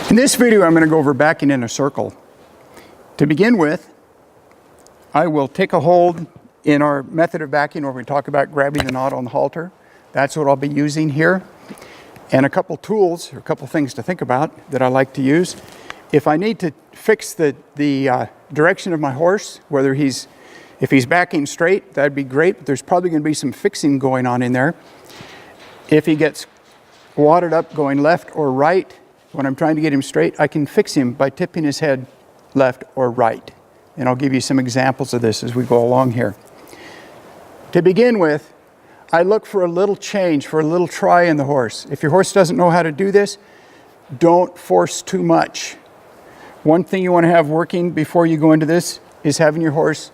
In this video, I'm going to go over backing in a circle. To begin with, I will take a hold in our method of backing where we talk about grabbing the knot on the halter. That's what I'll be using here. And a couple tools, or a couple things to think about that I like to use. If I need to fix the direction of my horse, if he's backing straight, that'd be great, but there's probably going to be some fixing going on in there. If he gets wadded up going left or right, when I'm trying to get him straight, I can fix him by tipping his head left or right. And I'll give you some examples of this as we go along here. To begin with, I look for a little change, for a little try in the horse. If your horse doesn't know how to do this, don't force too much. One thing you want to have working before you go into this is having your horse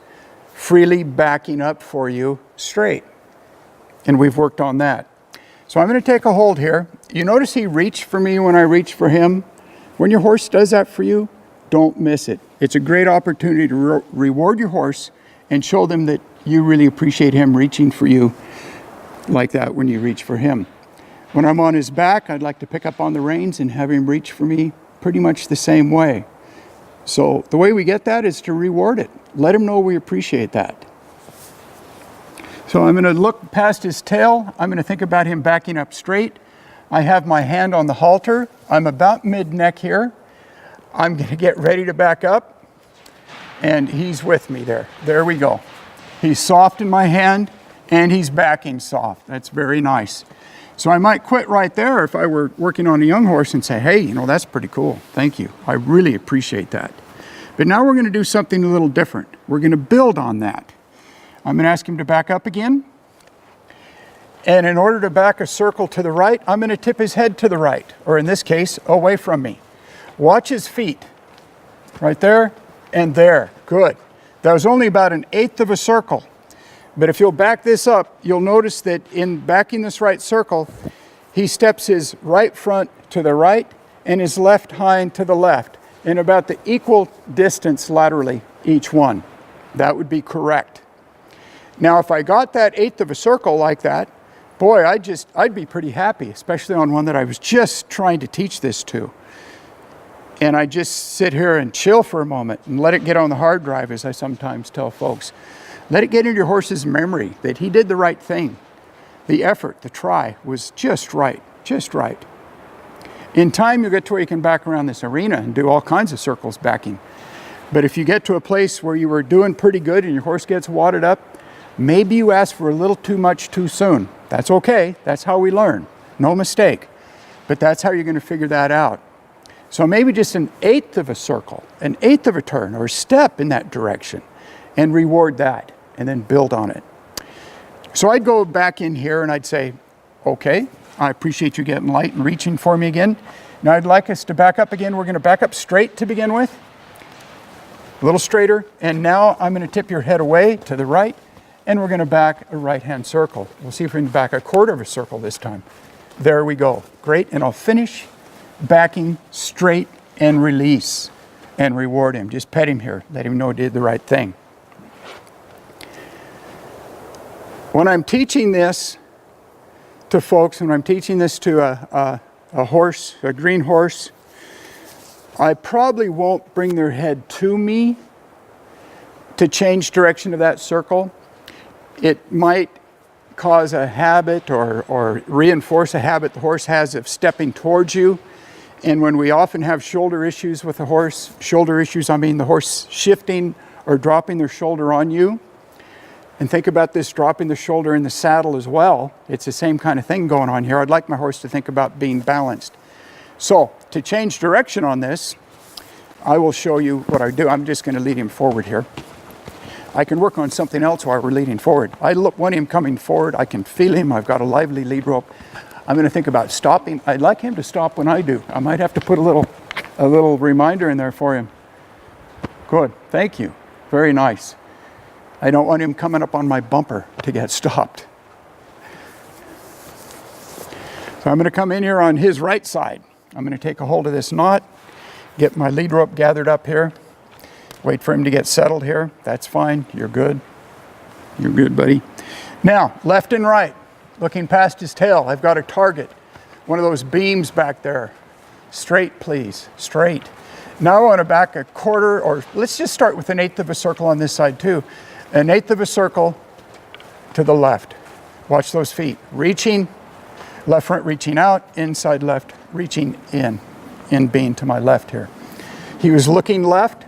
freely backing up for you straight. And we've worked on that. So I'm going to take a hold here. You notice he reached for me when I reached for him. When your horse does that for you, don't miss it. It's a great opportunity to reward your horse and show them that you really appreciate him reaching for you like that when you reach for him. When I'm on his back, I'd like to pick up on the reins and have him reach for me pretty much the same way. So the way we get that is to reward it. Let him know we appreciate that. So I'm going to look past his tail. I'm going to think about him backing up straight. I have my hand on the halter. I'm about mid-neck here. I'm going to get ready to back up. And he's with me there. There we go. He's soft in my hand and he's backing soft. That's very nice. So I might quit right there if I were working on a young horse and say, hey, that's pretty cool. Thank you. I really appreciate that. But now we're going to do something a little different. We're going to build on that. I'm going to ask him to back up again. And in order to back a circle to the right, I'm going to tip his head to the right, or in this case, away from me. Watch his feet. Right there and there. Good. That was only about 1/8 of a circle. But if you'll back this up, you'll notice that in backing this right circle, he steps his right front to the right and his left hind to the left in about the equal distance laterally, each one. That would be correct. Now, if I got that 1/8 of a circle like that, boy, I'd be pretty happy, especially on one that I was just trying to teach this to. And I just sit here and chill for a moment and let it get on the hard drive, as I sometimes tell folks. Let it get into your horse's memory that he did the right thing. The effort, the try was just right, just right. In time, you'll get to where you can back around this arena and do all kinds of circles backing. But if you get to a place where you were doing pretty good and your horse gets wadded up, maybe you asked for a little too much too soon. That's okay. That's how we learn. No mistake. But that's how you're going to figure that out. So maybe just 1/8 of a circle, 1/8 of a turn, or a step in that direction, and reward that, and then build on it. So I'd go back in here and I'd say, okay, I appreciate you getting light and reaching for me again. Now I'd like us to back up again. We're going to back up straight to begin with. A little straighter. And now I'm going to tip your head away to the right. And we're going to back a right-hand circle. We'll see if we can back 1/4 of a circle this time. There we go. Great. And I'll finish backing straight and release and reward him. Just pet him here. Let him know he did the right thing. When I'm teaching this to folks, when I'm teaching this to a horse, a green horse, I probably won't bring their head to me to change direction of that circle. It might cause a habit or reinforce a habit the horse has of stepping towards you. And when we often have shoulder issues with the horse, I mean the horse shifting or dropping their shoulder on you. And think about this dropping the shoulder in the saddle as well. It's the same kind of thing going on here. I'd like my horse to think about being balanced. So to change direction on this, I will show you what I do. I'm just going to lead him forward here. I can work on something else while we're leading forward. I want him coming forward. I can feel him. I've got a lively lead rope. I'm going to think about stopping. I'd like him to stop when I do. I might have to put a little reminder in there for him. Good. Thank you. Very nice. I don't want him coming up on my bumper to get stopped. So I'm going to come in here on his right side. I'm going to take a hold of this knot, get my lead rope gathered up here. Wait for him to get settled here. That's fine. You're good. You're good, buddy. Now, left and right, looking past his tail, I've got a target. One of those beams back there. Straight, please, straight. Now I want to back a quarter, or let's just start with 1/8 of a circle on this side too. 1/8 of a circle to the left. Watch those feet. Reaching, left front reaching out, inside left reaching in being to my left here. He was looking left.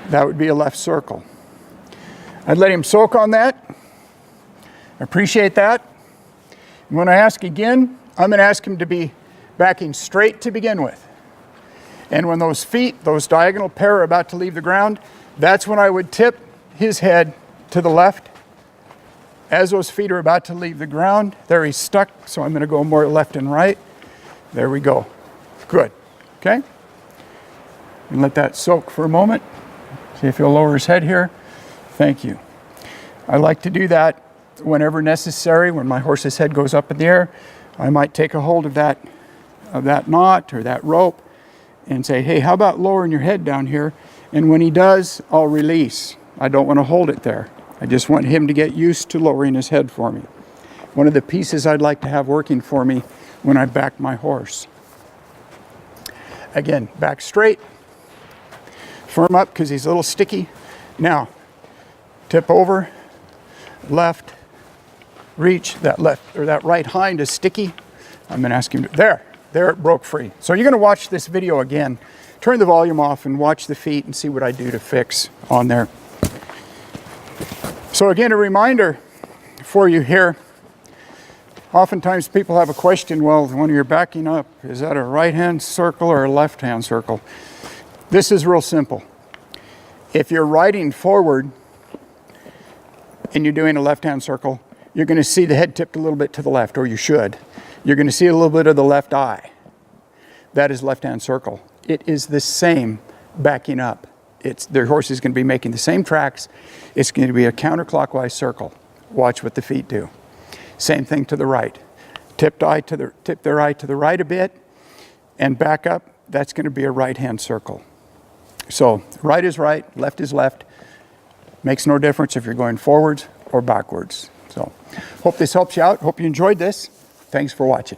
That would be a left circle. I'd let him soak on that. Appreciate that. And when I ask again, I'm going to ask him to be backing straight to begin with. And when those feet, those diagonal pair are about to leave the ground, that's when I would tip his head to the left. As those feet are about to leave the ground, there he's stuck, so I'm going to go more left and right. There we go. Good. Okay? And let that soak for a moment. See if he'll lower his head here. Thank you. I like to do that whenever necessary. When my horse's head goes up in the air, I might take a hold of that knot or that rope and say, hey, how about lowering your head down here? And when he does, I'll release. I don't want to hold it there. I just want him to get used to lowering his head for me. One of the pieces I'd like to have working for me when I back my horse. Again, back straight. Firm up because he's a little sticky. Now, tip over, left, reach. That left or that right hind is sticky. I'm going to ask him to, there it broke free. So you're going to watch this video again. Turn the volume off and watch the feet and see what I do to fix on there. So again, a reminder for you here. Oftentimes people have a question, well, when you're backing up, is that a right-hand circle or a left-hand circle? This is real simple. If you're riding forward and you're doing a left-hand circle, you're going to see the head tipped a little bit to the left, or you should. You're going to see a little bit of the left eye. That is left-hand circle. It is the same backing up. Their horse is going to be making the same tracks. It's going to be a counterclockwise circle. Watch what the feet do. Same thing to the right. Tip their eye to the right a bit and back up. That's going to be a right-hand circle. So right is right, left is left. Makes no difference if you're going forwards or backwards. So hope this helps you out. Hope you enjoyed this. Thanks for watching.